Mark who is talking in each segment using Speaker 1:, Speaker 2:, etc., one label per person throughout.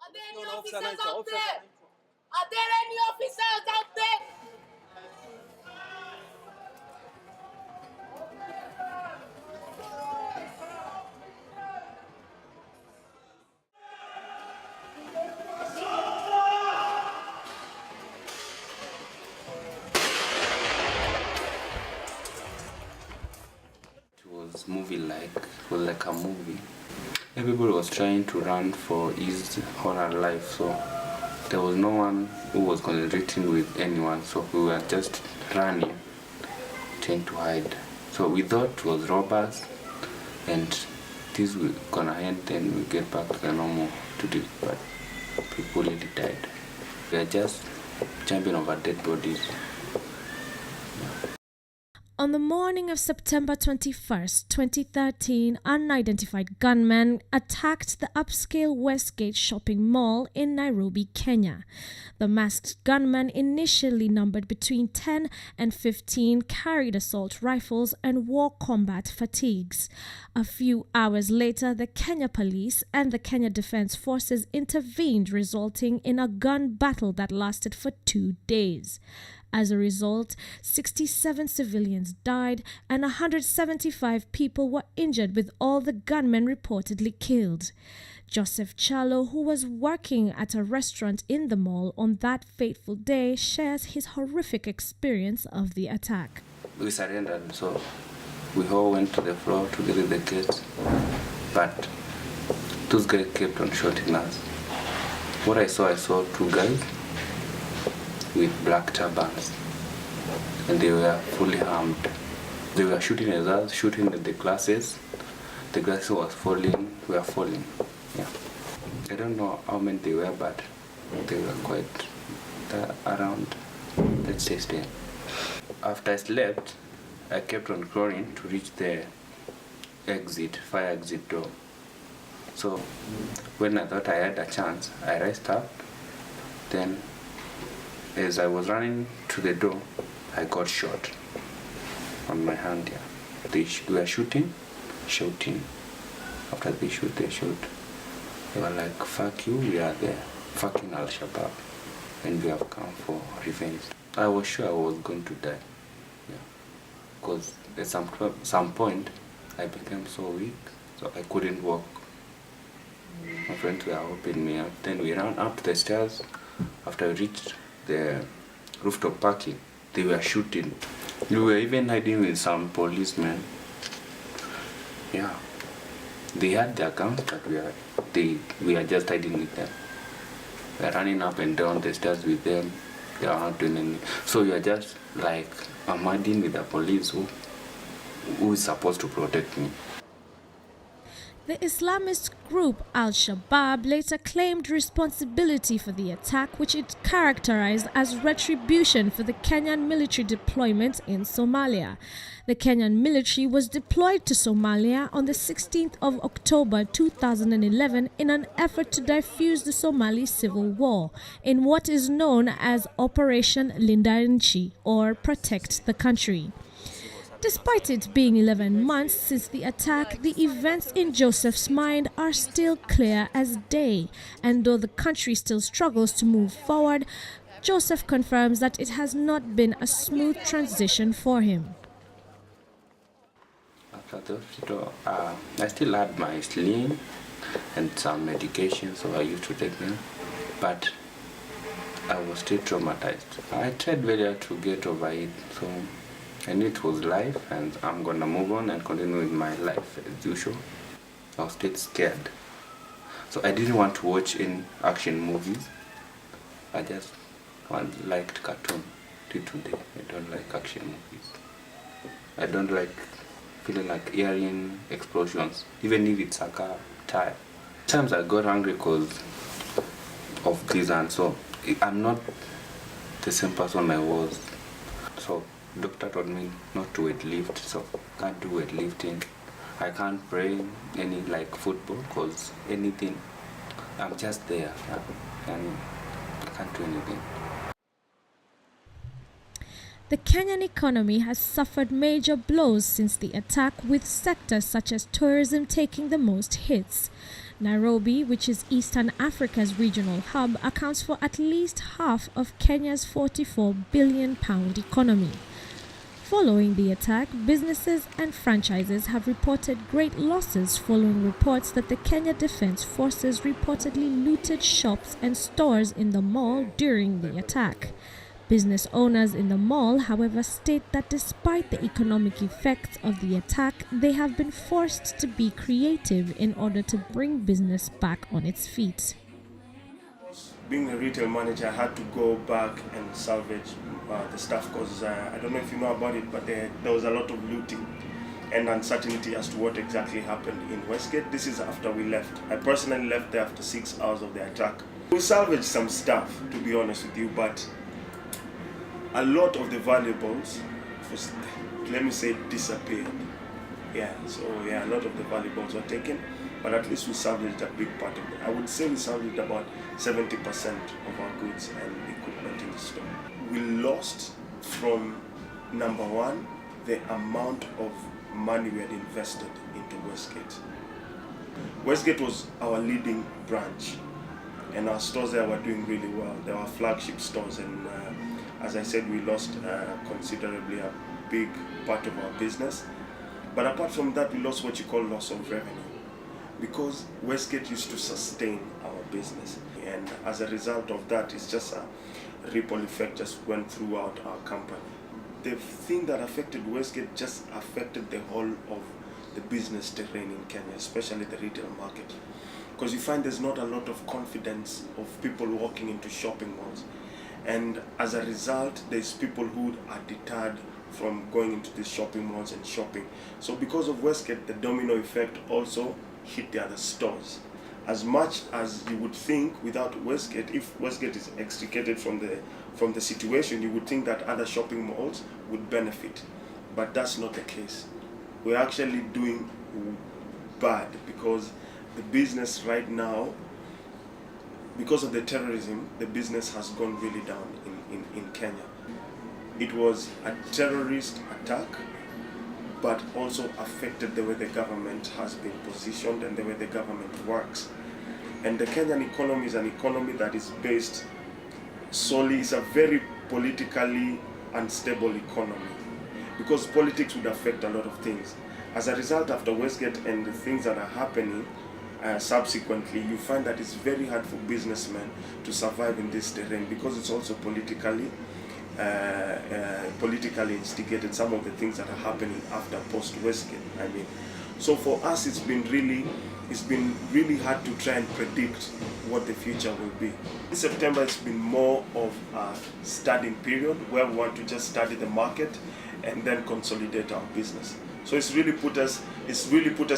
Speaker 1: Are there any officers out there? Are there any officers out there?
Speaker 2: It was like a movie. Everybody was trying to run for his or her life, so there was no one who was concentrating with anyone, so we were just running, trying to hide. So we thought it was robbers, and this was gonna end, then we get back to the normal to do, but people really died. We are just jumping over dead bodies.
Speaker 3: On the morning of September 21st, 2013, unidentified gunmen attacked the upscale Westgate shopping mall in Nairobi, Kenya. The masked gunmen, initially numbered between 10 and 15, carried assault rifles and wore combat fatigues. A few hours later, the Kenya Police and the Kenya Defense Forces intervened, resulting in a gun battle that lasted for 2 days. As a result, 67 civilians died and 175 people were injured, with all the gunmen reportedly killed. Joseph Chalo, who was working at a restaurant in the mall on that fateful day, shares his horrific experience of the attack.
Speaker 2: We surrendered, so we all went to the floor to get the kids, but those guys kept on shooting us. What I saw 2 guys with black turbans, and they were fully armed. They were shooting at us, shooting at the glasses. The glasses was falling, we were falling. Yeah. I don't know how many they were, but they were quite around, let's say 10. After I slept, I kept on crawling to reach the fire exit door. So when I thought I had a chance, I raised up. Then as I was running to the door, I got shot on my hand here. They were shooting. After they shoot. They were like, fuck you, we are there. Fucking Al-Shabaab. And we have come for revenge. I was sure I was going to die. Yeah. Because at some point, I became so weak, so I couldn't walk. My friends were helping me up. Then we ran up the stairs. After I reached the rooftop parking, they were shooting. We were even hiding with some policemen. Yeah, they had their guns, but we are just hiding with them. We are running up and down the stairs with them. They are not doing anything. So you are just like, I'm hiding with the police who is supposed to protect me.
Speaker 3: The Islamist group Al-Shabaab later claimed responsibility for the attack, which it characterized as retribution for the Kenyan military deployment in Somalia. The Kenyan military was deployed to Somalia on the 16th of October 2011 in an effort to defuse the Somali civil war in what is known as Operation Linda Nchi, or Protect the Country. Despite it being 11 months since the attack, the events in Joseph's mind are still clear as day. And though the country still struggles to move forward, Joseph confirms that it has not been a smooth transition for him.
Speaker 2: After the hospital, I still had my sling and some medication, so I used to take them. But I was still traumatized. I tried very hard to get over it, so I knew it was life, and I'm gonna move on and continue with my life as usual. I was still scared, so I didn't want to watch any action movies. I just liked cartoon. Till today, I don't like action movies. I don't like feeling like hearing explosions, even if it's a car tire. Sometimes I got angry because of this, and so I'm not the same person I was. So doctor told me not to weight-lift, so I can't do weightlifting. I can't play any like football, because anything, I'm just there, and I can't do anything.
Speaker 3: The Kenyan economy has suffered major blows since the attack, with sectors such as tourism taking the most hits. Nairobi, which is Eastern Africa's regional hub, accounts for at least half of Kenya's £44 billion economy. Following the attack, businesses and franchises have reported great losses following reports that the Kenya Defence Forces reportedly looted shops and stores in the mall during the attack. Business owners in the mall, however, state that despite the economic effects of the attack, they have been forced to be creative in order to bring business back on its feet.
Speaker 4: Being a retail manager, I had to go back and salvage the stuff because I don't know if you know about it, but there was a lot of looting and uncertainty as to what exactly happened in Westgate. This is after we left. I personally left there after 6 hours of the attack. We salvaged some stuff, to be honest with you, but a lot of the valuables, let me say, disappeared. A lot of the valuables were taken, but at least we salvaged a big part of it. I would say we salvaged about 70% of our goods and equipment in the store. We lost from, number one, the amount of money we had invested into Westgate. Westgate was our leading branch, and our stores there were doing really well. They were flagship stores, and as I said, we lost considerably a big part of our business. But apart from that, we lost what you call loss of revenue, because Westgate used to sustain our business, and as a result of that, it's just a ripple effect just went throughout our company. The thing that affected Westgate just affected the whole of the business terrain in Kenya, especially the retail market, because you find there's not a lot of confidence of people walking into shopping malls, and as a result, there's people who are deterred from going into these shopping malls and shopping. So because of Westgate, the domino effect also hit the other stores. As much as you would think without Westgate, if Westgate is extricated from the situation, you would think that other shopping malls would benefit. But that's not the case. We're actually doing bad because the business right now, because of the terrorism, the business has gone really down in Kenya. It was a terrorist attack, but also affected the way the government has been positioned and the way the government works. And the Kenyan economy is an economy that is based solely, it's a very politically unstable economy, because politics would affect a lot of things. As a result, after Westgate and the things that are happening subsequently, you find that it's very hard for businessmen to survive in this terrain, because it's also politically instigated, some of the things that are happening after post-Westgate. So for us, it's been really hard to try and predict what the future will be. In September, it's been more of a studying period where we want to just study the market and then consolidate our business. So it's really put us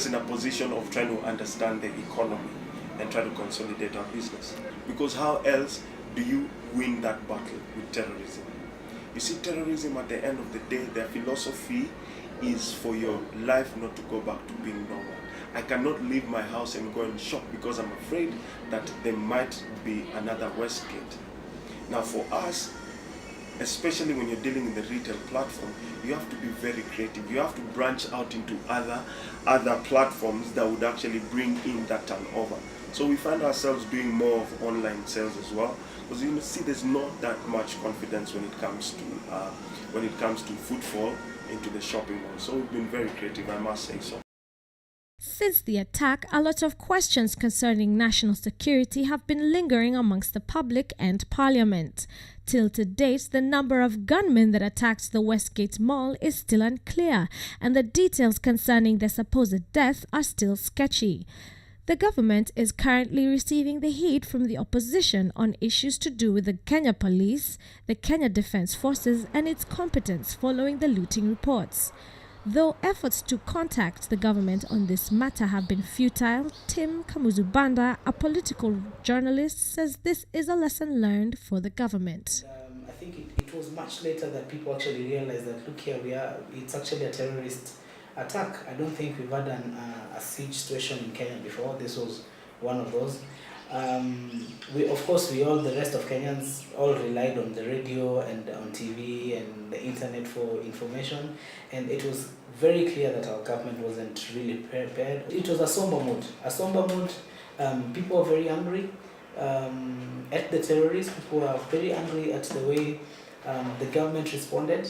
Speaker 4: in a position of trying to understand the economy and try to consolidate our business. Because how else do you win that battle with terrorism? You see, terrorism, at the end of the day, their philosophy is for your life not to go back to being normal. I cannot leave my house and go and shop because I'm afraid that there might be another Westgate. Now for us, especially when you're dealing in the retail platform, you have to be very creative. You have to branch out into other platforms that would actually bring in that turnover. So we find ourselves doing more of online sales as well, because you see there's not that much confidence when it comes to footfall into the shopping mall. So we've been very creative, I must say so.
Speaker 3: Since the attack, a lot of questions concerning national security have been lingering amongst the public and Parliament. Till to date, the number of gunmen that attacked the Westgate Mall is still unclear, and the details concerning their supposed death are still sketchy. The government is currently receiving the heat from the opposition on issues to do with the Kenya Police, the Kenya Defence Forces, and its competence following the looting reports. Though efforts to contact the government on this matter have been futile, Tim Kamuzubanda, a political journalist, says this is a lesson learned for the government.
Speaker 5: I think it was much later that people actually realized that, look here, it's actually a terrorist attack. I don't think we've had a siege situation in Kenya before. This was one of those. The rest of Kenyans all relied on the radio and on TV and the internet for information, and it was very clear that our government wasn't really prepared. It was a somber mood People are very angry at the terrorists. People are very angry at the way the government responded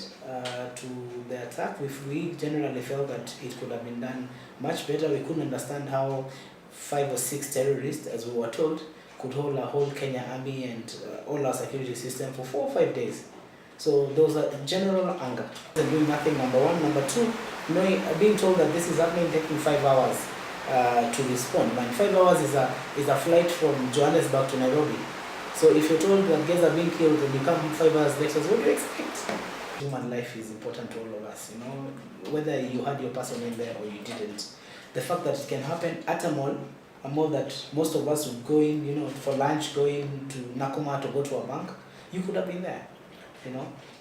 Speaker 5: to the attack. We generally felt that it could have been done much better. We couldn't understand how 5 or 6 terrorists, as we were told, could hold our whole Kenya army and all our security system for 4 or 5 days. So there was a general anger. They're doing nothing, number one. Number two, being told that this is happening taking 5 hours to respond. Man, 5 hours is a flight from Johannesburg to Nairobi. So if you're told that guys are being killed and you come 5 hours later, what do you expect? Human life is important to all of us, whether you had your person in there or you didn't. The fact that it can happen at a mall that most of us would go in, for lunch, going to Nakoma to go to a bank, you could have been there,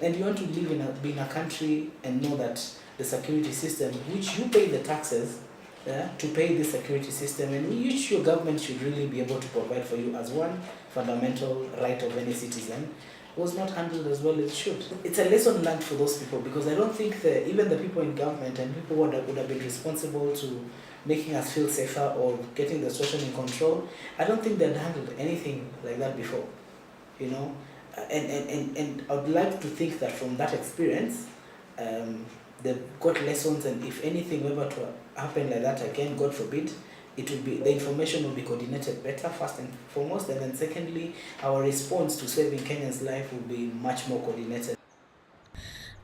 Speaker 5: And you want to live be in a country and know that the security system, which you pay the taxes to pay the security system, and which your government should really be able to provide for you as one fundamental right of any citizen, was not handled as well as it should. It's a lesson learned for those people, because I don't think that even the people in government and people would have been responsible to making us feel safer or getting the situation in control, I don't think they'd handled anything like that before, And I would like to think that from that experience, they've got lessons, and if anything were to happen like that again, God forbid, the information will be coordinated better, first and foremost, and then secondly, our response to saving Kenyans' life will be much more coordinated.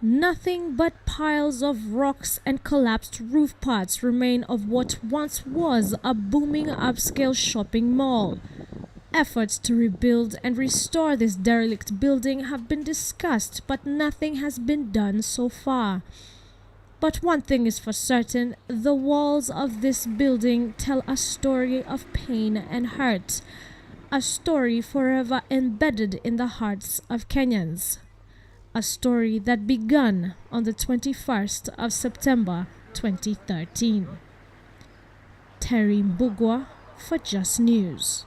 Speaker 3: Nothing but piles of rocks and collapsed roof parts remain of what once was a booming upscale shopping mall. Efforts to rebuild and restore this derelict building have been discussed, but nothing has been done so far. But one thing is for certain, the walls of this building tell a story of pain and hurt, a story forever embedded in the hearts of Kenyans, a story that began on the 21st of September 2013. Terry Mbugwa for Just News.